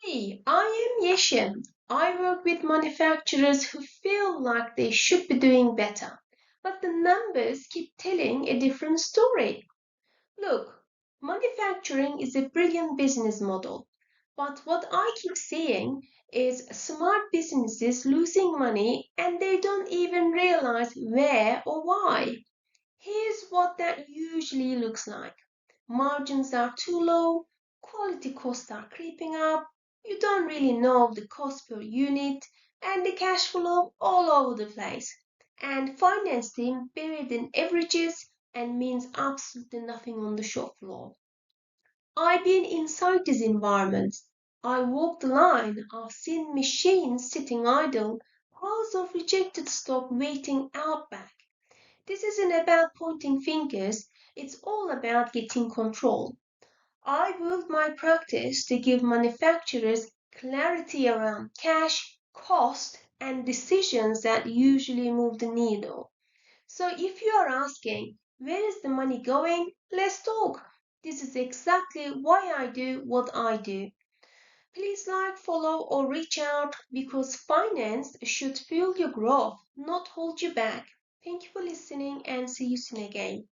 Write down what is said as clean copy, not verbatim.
Hey, I am Yeshin. I work with manufacturers who feel like they should be doing better, but the numbers keep telling a different story. Look, manufacturing is a brilliant business model, but what I keep seeing is smart businesses losing money and they don't even realize where or why. Here's what that usually looks like. Margins are too low, quality costs are creeping up, you don't really know the cost per unit, and the cash flow all over the place. And finance team buried in averages and means absolutely nothing on the shop floor. I've been inside these environments. I walk the line. I've seen machines sitting idle, piles of rejected stock waiting out back. This isn't about pointing fingers, it's all about getting control. I built my practice to give manufacturers clarity around cash, cost, and decisions that usually move the needle. So if you are asking, where is the money going? Let's talk. This is exactly why I do what I do. Please like, follow, or reach out because finance should fuel your growth, not hold you back. Thank you for listening and see you soon again.